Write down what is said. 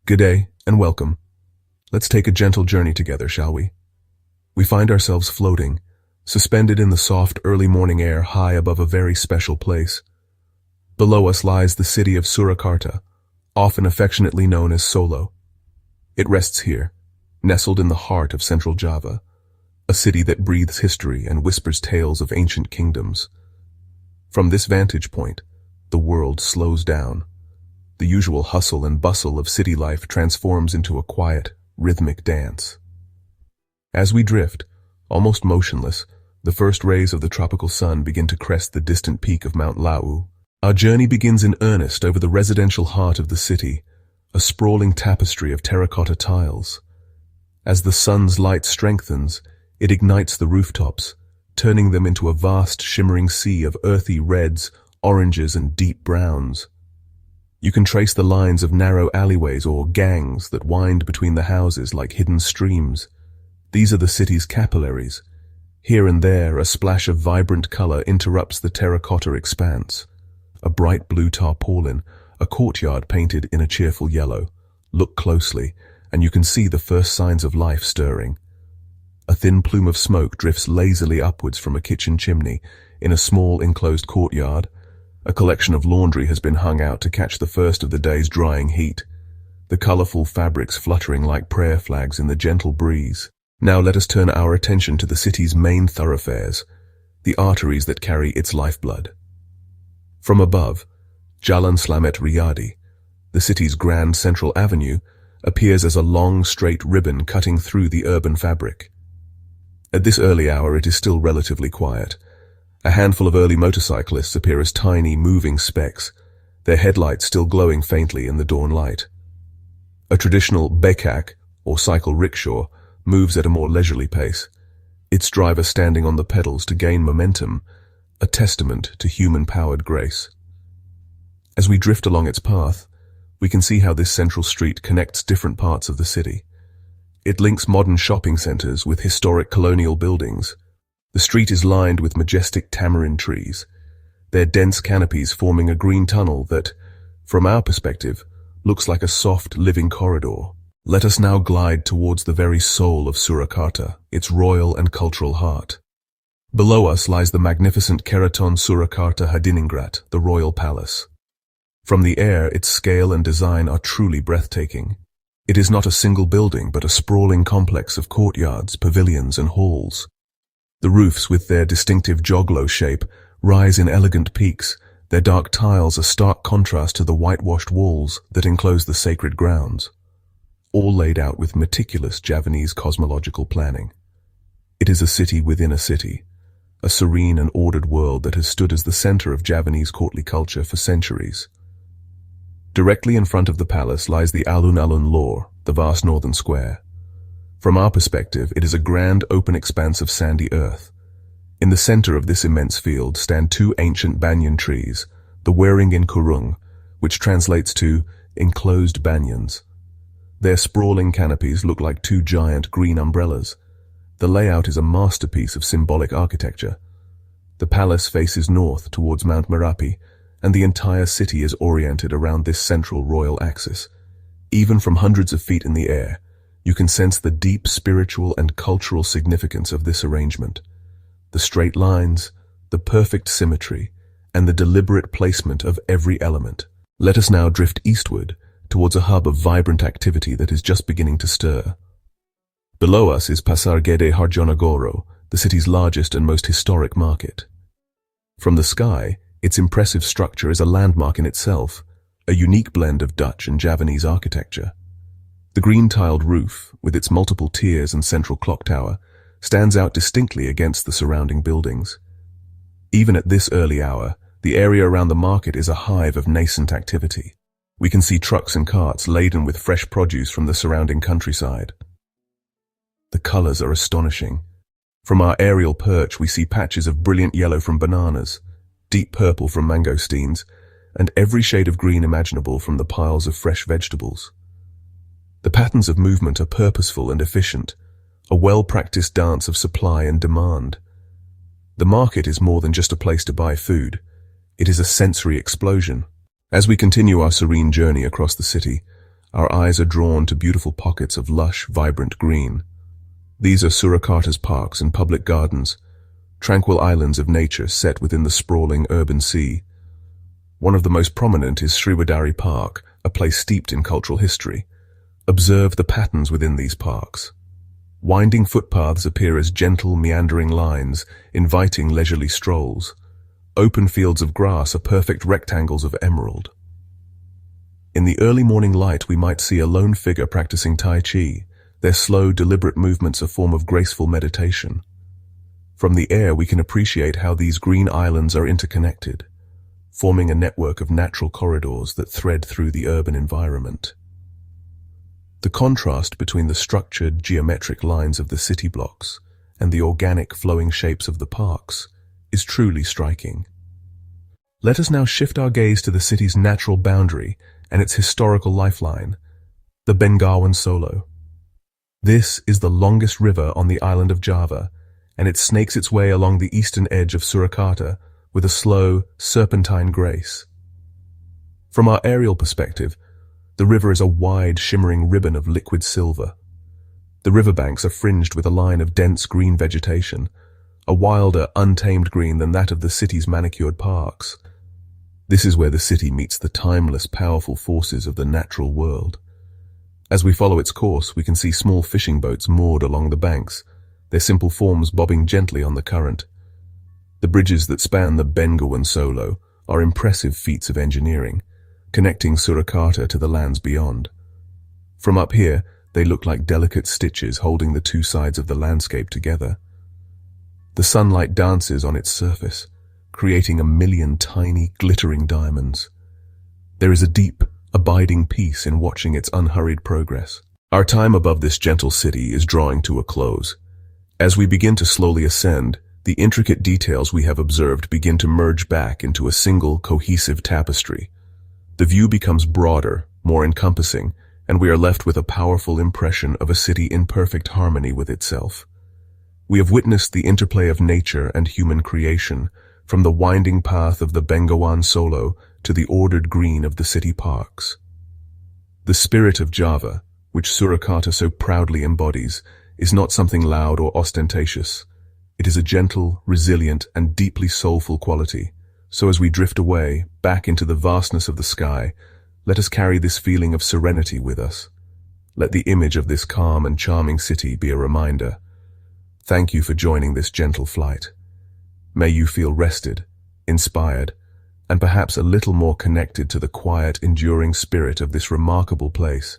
Gede, and welcome. Let's take a gentle journey together, shall we? We find ourselves floating, suspended in the soft early morning air high above a very special place. Below us lies the city of Surakarta, often affectionately known as Solo. It rests here, nestled in the heart of central Java, a city that breathes history and whispers tales of ancient kingdoms. From this vantage point, the world slows down. The usual hustle and bustle of city life transforms into a quiet, rhythmic dance. As we drift, almost motionless, the first rays of the tropical sun begin to crest the distant peak of Mount Lau. Our journey begins in earnest over the residential heart of the city, a sprawling tapestry of terracotta tiles. As the sun's light strengthens, it ignites the rooftops, turning them into a vast shimmering sea of earthy reds, oranges, and deep browns. You can trace the lines of narrow alleyways or gangs that wind between the houses like hidden streams. These are the city's capillaries. Here and there, a splash of vibrant color interrupts the terracotta expanse. A bright blue tarpaulin, a courtyard painted in a cheerful yellow. Look closely, and you can see the first signs of life stirring. A thin plume of smoke drifts lazily upwards from a kitchen chimney in a small enclosed courtyard. A collection of laundry has been hung out to catch the first of the day's drying heat, the colorful fabrics fluttering like prayer flags in the gentle breeze. Now let us turn our attention to the city's main thoroughfares, the arteries that carry its lifeblood. From above, Jalan Slamet Riyadi, the city's grand central avenue, appears as a long, straight ribbon cutting through the urban fabric. At this early hour it is still relatively quiet. A handful of early motorcyclists appear as tiny, moving specks, their headlights still glowing faintly in the dawn light. A traditional becak, or cycle rickshaw, moves at a more leisurely pace, its driver standing on the pedals to gain momentum, a testament to human-powered grace. As we drift along its path, we can see how this central street connects different parts of the city. It links modern shopping centers with historic colonial buildings. The street is lined with majestic tamarind trees, their dense canopies forming a green tunnel that, from our perspective, looks like a soft, living corridor. Let us now glide towards the very soul of Surakarta, its royal and cultural heart. Below us lies the magnificent Keraton Surakarta Hadiningrat, the royal palace. From the air, its scale and design are truly breathtaking. It is not a single building, but a sprawling complex of courtyards, pavilions, and halls. The roofs, with their distinctive joglo shape, rise in elegant peaks, their dark tiles a stark contrast to the whitewashed walls that enclose the sacred grounds, all laid out with meticulous Javanese cosmological planning. It is a city within a city, a serene and ordered world that has stood as the center of Javanese courtly culture for centuries. Directly in front of the palace lies the Alun-Alun Lore, the vast northern square. From our perspective, it is a grand open expanse of sandy earth. In the center of this immense field stand two ancient banyan trees, the Waringin Kurung, which translates to enclosed banyans. Their sprawling canopies look like two giant green umbrellas. The layout is a masterpiece of symbolic architecture. The palace faces north towards Mount Merapi, and the entire city is oriented around this central royal axis. Even from hundreds of feet in the air, you can sense the deep spiritual and cultural significance of this arrangement. The straight lines, the perfect symmetry, and the deliberate placement of every element. Let us now drift eastward towards a hub of vibrant activity that is just beginning to stir. Below us is Pasar Gede Harjonegoro, the city's largest and most historic market. From the sky, its impressive structure is a landmark in itself, a unique blend of Dutch and Javanese architecture. The green-tiled roof, with its multiple tiers and central clock tower, stands out distinctly against the surrounding buildings. Even at this early hour, the area around the market is a hive of nascent activity. We can see trucks and carts laden with fresh produce from the surrounding countryside. The colors are astonishing. From our aerial perch, we see patches of brilliant yellow from bananas, deep purple from mangosteens, and every shade of green imaginable from the piles of fresh vegetables. The patterns of movement are purposeful and efficient, a well-practiced dance of supply and demand. The market is more than just a place to buy food. It is a sensory explosion. As we continue our serene journey across the city, our eyes are drawn to beautiful pockets of lush, vibrant green. These are Surakarta's parks and public gardens, tranquil islands of nature set within the sprawling urban sea. One of the most prominent is Sriwadari Park, a place steeped in cultural history. Observe the patterns within these parks. Winding footpaths appear as gentle, meandering lines, inviting leisurely strolls. Open fields of grass are perfect rectangles of emerald. In the early morning light, we might see a lone figure practicing Tai Chi, their slow, deliberate movements a form of graceful meditation. From the air, we can appreciate how these green islands are interconnected, forming a network of natural corridors that thread through the urban environment. The contrast between the structured, geometric lines of the city blocks and the organic, flowing shapes of the parks is truly striking. Let us now shift our gaze to the city's natural boundary and its historical lifeline, the Bengawan Solo. This is the longest river on the island of Java, and it snakes its way along the eastern edge of Surakarta with a slow, serpentine grace. From our aerial perspective, the river is a wide, shimmering ribbon of liquid silver. The riverbanks are fringed with a line of dense green vegetation, a wilder, untamed green than that of the city's manicured parks. This is where the city meets the timeless, powerful forces of the natural world. As we follow its course, we can see small fishing boats moored along the banks, their simple forms bobbing gently on the current. The bridges that span the Bengawan Solo are impressive feats of engineering, connecting Surakarta to the lands beyond. From up here, they look like delicate stitches holding the two sides of the landscape together. The sunlight dances on its surface, creating a million tiny, glittering diamonds. There is a deep, abiding peace in watching its unhurried progress. Our time above this gentle city is drawing to a close. As we begin to slowly ascend, the intricate details we have observed begin to merge back into a single, cohesive tapestry. The view becomes broader, more encompassing, and we are left with a powerful impression of a city in perfect harmony with itself. We have witnessed the interplay of nature and human creation, from the winding path of the Bengawan Solo to the ordered green of the city parks. The spirit of Java, which Surakarta so proudly embodies, is not something loud or ostentatious. It is a gentle, resilient, and deeply soulful quality. So as we drift away, back into the vastness of the sky, let us carry this feeling of serenity with us. Let the image of this calm and charming city be a reminder. Thank you for joining this gentle flight. May you feel rested, inspired, and perhaps a little more connected to the quiet, enduring spirit of this remarkable place.